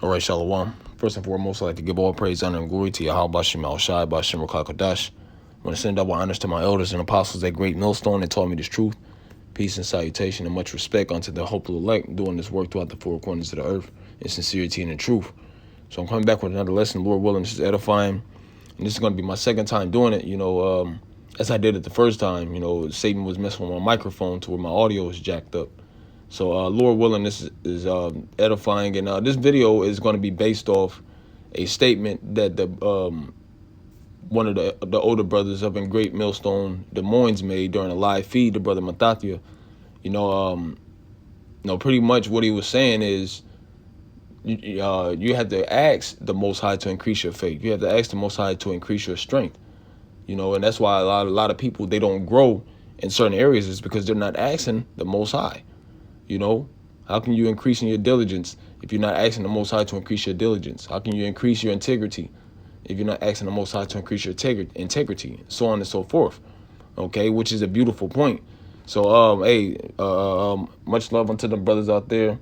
All right, Shalom. First and foremost, I'd like to give all praise, honor, and glory to Yahawashi, Bashim, Rakakadash. I want to send double honors to my elders and apostles at Great Millstone that taught me this truth. Peace and salutation and much respect unto the hopeful elect doing this work throughout the four corners of the earth in sincerity and in truth. So I'm coming back with another lesson, Lord willing. This is edifying. And this is going to be my second time doing it, as I did it the first time. Satan was messing with my microphone to where my audio was jacked up. So, Lord willing, this is edifying, and this video is going to be based off a statement that the one of the older brothers up in Great Millstone, Des Moines, made during a live feed. The brother Mathathia, pretty much what he was saying is, you have to ask the Most High to increase your faith. You have to ask the Most High to increase your strength. And that's why a lot of people, they don't grow in certain areas, is because they're not asking the Most High. How can you increase in your diligence if you're not asking the Most High to increase your diligence? How can you increase your integrity if you're not asking the Most High to increase your integrity, so on and so forth? Okay, which is a beautiful point. So, much love unto the brothers out there.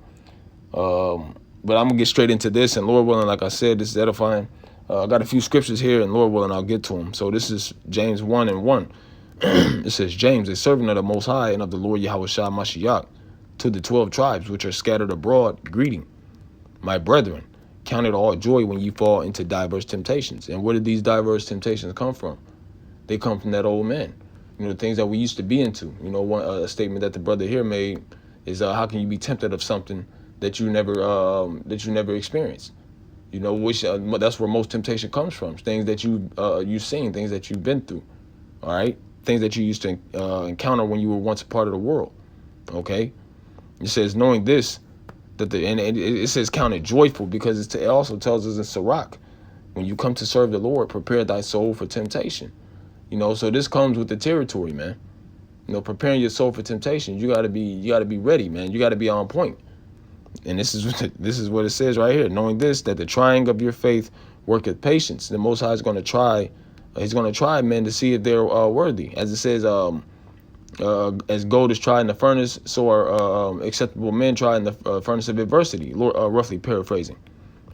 But I'm gonna get straight into this, and Lord willing, like I said, this is edifying. I got a few scriptures here, and Lord willing, I'll get to them. So this is James 1:1. It says, James, a servant of the Most High and of the Lord Yahawashi Mashiach, to the 12 tribes which are scattered abroad, greeting. My brethren, count it all joy when you fall into diverse temptations. And where did these diverse temptations come from? They come from that old man. The things that we used to be into. A statement that the brother here made is, how can you be tempted of something that you never experienced? That's where most temptation comes from. Things that you've seen, things that you've been through. All right, things that you used to encounter when you were once a part of the world. Okay. It says, knowing this, and it says count it joyful, because it also tells us in Sirach, when you come to serve the Lord, prepare thy soul for temptation. So this comes with the territory, man. Preparing your soul for temptation. You gotta be ready, man. You gotta be on point. And this is what it says right here. Knowing this, that the trying of your faith worketh patience. The Most High is going to try. He's going to try men to see if they're worthy, as it says. As gold is tried in the furnace, so are acceptable men tried in the furnace of adversity. Roughly paraphrasing.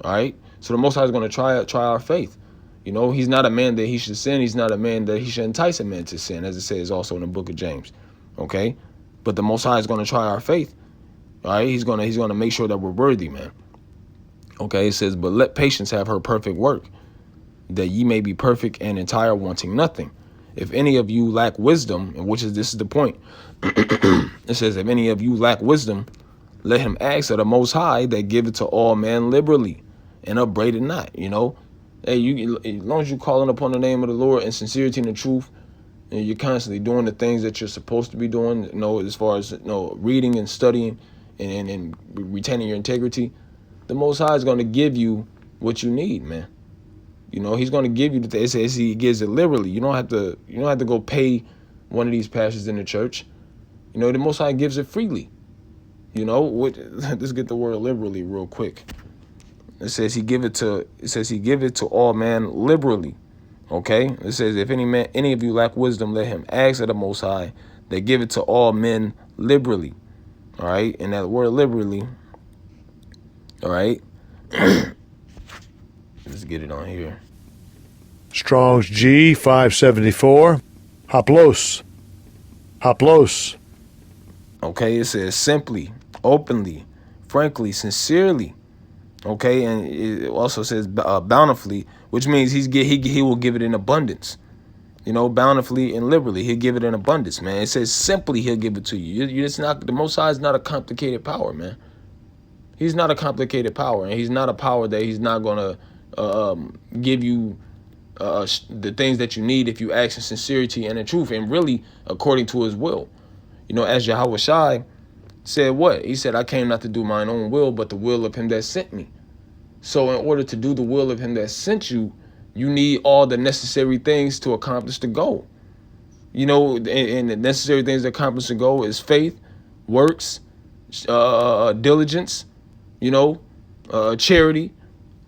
All right. So the Most High is going to try our faith. He's not a man that he should sin. He's not a man that he should entice a man to sin, as it says also in the book of James. Okay. But the Most High is going to try our faith. All right. He's gonna make sure that we're worthy, man. Okay. It says, but let patience have her perfect work, that ye may be perfect and entire, wanting nothing. If any of you lack wisdom, and this is the point. It says, if any of you lack wisdom, let him ask of the Most High, that give it to all men liberally, and upbraid it not. Hey, as long as you're calling upon the name of the Lord in sincerity and the truth, and you're constantly doing the things that you're supposed to be doing, as far as reading and studying and retaining your integrity, the Most High is going to give you what you need, man. He's going to give you the thing. It says he gives it liberally. You don't have to go pay one of these pastors in the church. The Most High gives it freely. Let's get the word liberally real quick. It says he give it to all men liberally. Okay? It says, if any of you lack wisdom, let him ask of the Most High, that give it to all men liberally. All right? And that word liberally, all right? Let's get it on here. Strong's G 574. Haplos. Okay, it says simply, openly, frankly, sincerely. Okay, and it also says bountifully, which means he will give it in abundance. Bountifully and liberally, he'll give it in abundance, man. It says simply, he'll give it to you. It's not, the Most High is not a complicated power, man. He's not a complicated power, and he's not a power that he's not gonna give you the things that you need if you ask in sincerity and in truth, and really according to his will. As Yahawashi said, what? He said, I came not to do mine own will, but the will of him that sent me. So in order to do the will of him that sent you, you need all the necessary things to accomplish the goal. And the necessary things to accomplish the goal is faith, works, diligence, charity,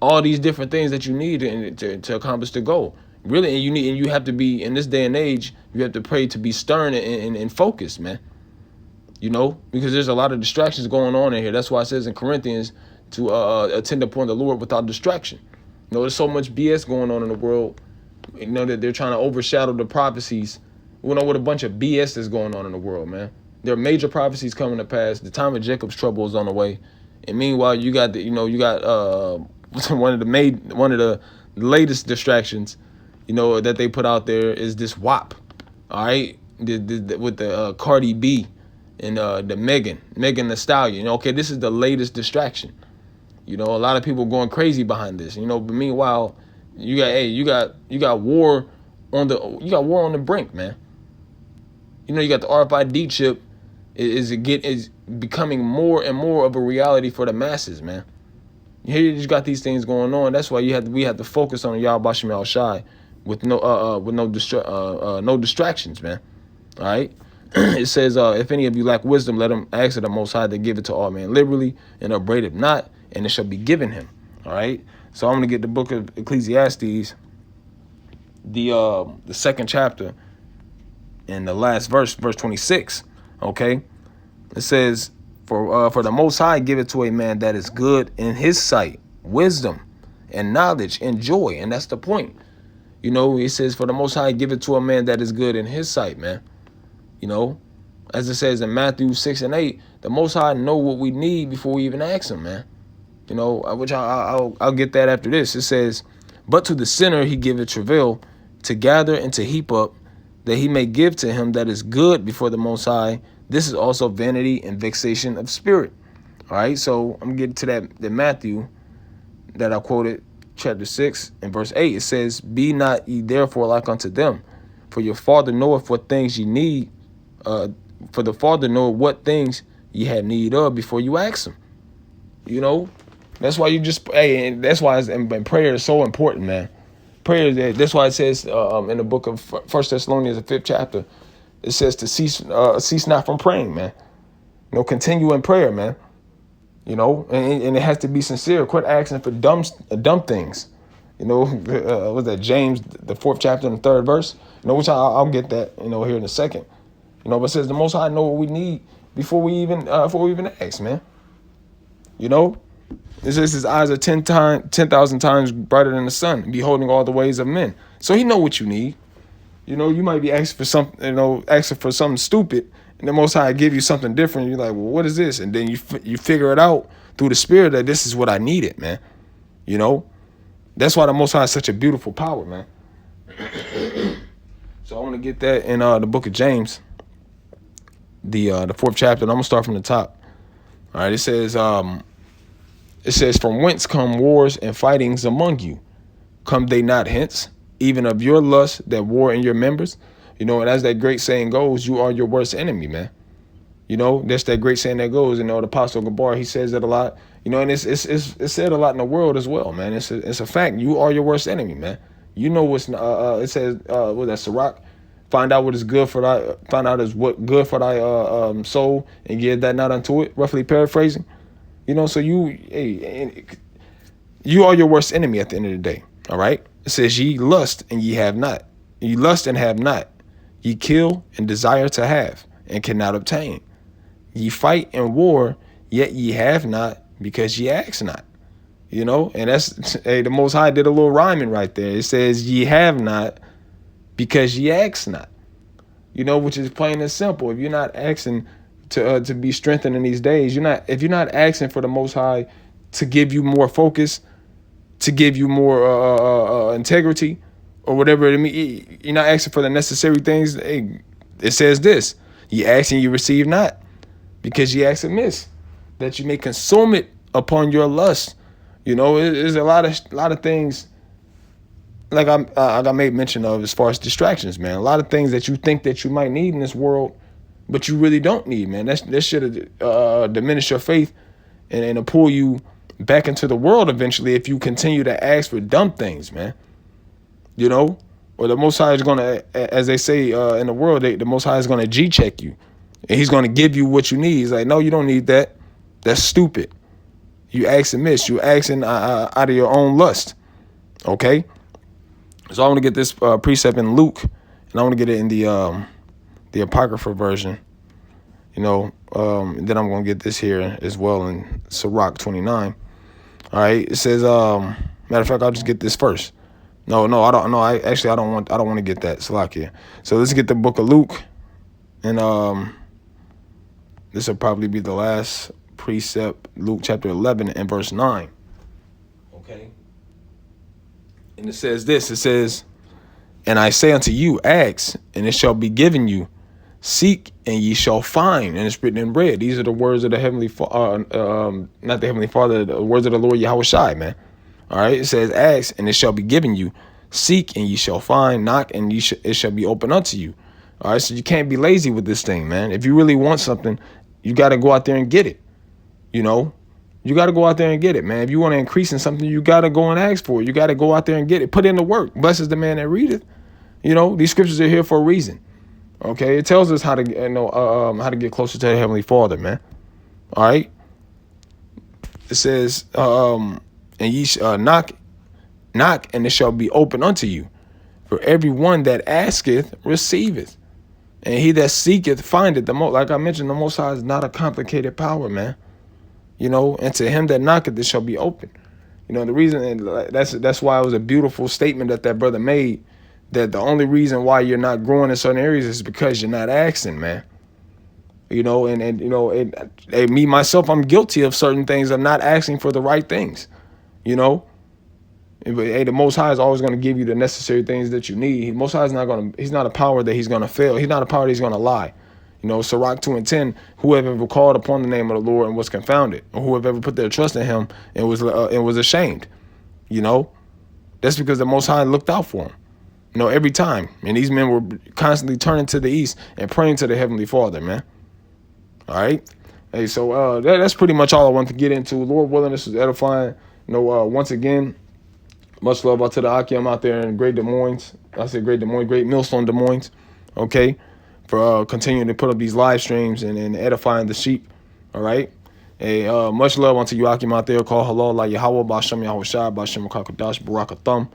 all these different things that you need to accomplish the goal. Really, and you have to be, in this day and age, you have to pray to be stern and focused, man. Because there's a lot of distractions going on in here. That's why it says in Corinthians to attend upon the Lord without distraction. You know, there's so much BS going on in the world. You know that they're trying to overshadow the prophecies. You know what a bunch of BS is going on in the world, man. There are major prophecies coming to pass. The time of Jacob's trouble is on the way, and meanwhile, you got one of the latest distractions, that they put out there is this WAP, all right, with the Cardi B and the Megan Thee Stallion. Okay, this is the latest distraction. A lot of people going crazy behind this. But meanwhile, you got war on the brink, man. You got the RFID chip is becoming more and more of a reality for the masses, man. Here you just got these things going on. That's why we have to focus on Yahawashi with no distractions, man. All right. It says, if any of you lack wisdom, let him ask of the Most High to give it to all men liberally, and upbraid it not, and it shall be given him. All right. So I'm gonna get the book of Ecclesiastes, the second chapter, and the last verse 26. Okay. It says, for the Most High give it to a man that is good in his sight, wisdom and knowledge and joy. And that's the point. It says, for the Most High give it to a man that is good in his sight, man. As it says in Matthew 6 and 8, the Most High know what we need before we even ask him, man. Which I'll get that after this. It says, but to the sinner he giveth travail to gather and to heap up, that he may give to him that is good before the Most High. This is also vanity and vexation of spirit. All right, so I'm getting to that Matthew that I quoted, chapter 6 and verse 8. It says, be not ye therefore like unto them, for your Father knoweth what things ye need. For the Father knoweth what things ye have need of before you ask him. That's why and that's why and prayer is so important, man. Prayer, that's why it says in the book of 1 Thessalonians, the 5th chapter, it says to cease not from praying, man. Continue in prayer, man. And it has to be sincere. Quit asking for dumb things. Was that James, the 4th chapter and the 3rd verse? Which I'll get that, here in a second. But it says the Most High know what we need before we even ask, man. It says his eyes are 10,000 times brighter than the sun, beholding all the ways of men. So he know what you need. You might be asking for something stupid, and the Most High give you something different. You're like, well, what is this? And then you figure it out through the Spirit that this is what I needed, man. That's why the Most High is such a beautiful power, man. So I want to get that in the book of James, the 4th chapter. And I'm gonna start from the top. All right, it says, from whence come wars and fightings among you? Come they not hence, even of your lust that war in your members? And as that great saying goes, you are your worst enemy, man. That's that great saying that goes. The Apostle Gabar, he says that a lot. And it's said a lot in the world as well, man. It's a fact. You are your worst enemy, man. What's it says, what that Sirach? Find out what is good for thy. Find out is what good for thy soul, and give that not unto it. Roughly paraphrasing. So you are your worst enemy at the end of the day. All right. It says, ye lust and ye have not. Ye lust and have not. Ye kill and desire to have and cannot obtain. Ye fight and war, yet ye have not, because ye ask not. And that's the Most High did a little rhyming right there. It says, ye have not, because ye ask not. Which is plain and simple. If you're not asking to be strengthened in these days, if you're not asking for the Most High to give you more focus, to give you more integrity, or whatever it means, you're not asking for the necessary things. Hey, it says this: ye ask and ye receive not, because ye ask amiss, that you may consume it upon your lust. There's a lot of things, like I made mention of, as far as distractions, man. A lot of things that you think that you might need in this world, but you really don't need, man. That should diminish your faith and pull you back into the world eventually if you continue to ask for dumb things, man. Or the Most High is going to, as they say in the world, the Most High is going to G-check you. And he's going to give you what you need. He's like, no, you don't need that. That's stupid. You ask and miss. You asking out of your own lust. Okay? So I want to get this precept in Luke, and I want to get it in the Apocrypha version. Then I'm going to get this here as well in Sirach 29. All right. It says, matter of fact, I'll just get this first. No, I don't. No, I don't want to get that. Salakia. So let's get the book of Luke, and this will probably be the last precept. Luke chapter 11 and verse 9. Okay. And it says this. It says, "And I say unto you, ask, and it shall be given you. Seek, and ye shall find." And it's written in red. These are the words of the heavenly, not the heavenly Father, the words of the Lord Yahawashi, man. All right. It says, ask, and it shall be given you. Seek, and ye shall find. Knock, and it shall be open unto you. All right. So you can't be lazy with this thing, man. If you really want something, you got to go out there and get it. You know, you got to go out there and get it, man. If you want to increase in something, you got to go and ask for it. You got to go out there and get it. Put in the work. Blessed is the man that readeth. You know, these scriptures are here for a reason. Okay, it tells us how to how to get closer to the Heavenly Father, man. All right. It says, and ye knock, and it shall be open unto you. For everyone that asketh receiveth, and he that seeketh findeth. Like I mentioned, the Most High is not a complicated power, man. You know, and to him that knocketh, it shall be open. You know, the reason, and that's why it was a beautiful statement that brother made. That the only reason why you're not growing in certain areas is because you're not asking, man. You know, and you know, me myself, I'm guilty of certain things of not asking for the right things. You know, but hey, the Most High is always going to give you the necessary things that you need. Most High is not going to. He's not a power that he's going to fail. He's not a power that he's going to lie. You know, Sirach 2:10. Whoever ever called upon the name of the Lord and was confounded, or whoever ever put their trust in Him and was ashamed. You know, that's because the Most High looked out for him. You know, every time. And these men were constantly turning to the east and praying to the Heavenly Father, man. All right. Hey, so that's pretty much all I want to get into. Lord willing, this is edifying. You know, once again, much love out to the Akim out there in Great Des Moines. I say Great Des Moines, Great Millstone Des Moines. Okay. For continuing to put up these live streams and edifying the sheep. All right. Hey, much love unto you, Akim out there. Call halal la Yahawah, Bashem Yahawashi, Bashem Kakadash, Barakatham.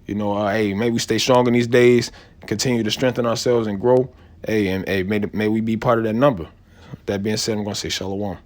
You know, hey, may we stay strong in these days, continue to strengthen ourselves and grow. Hey, and hey, may we be part of that number. That being said, I'm going to say shalom.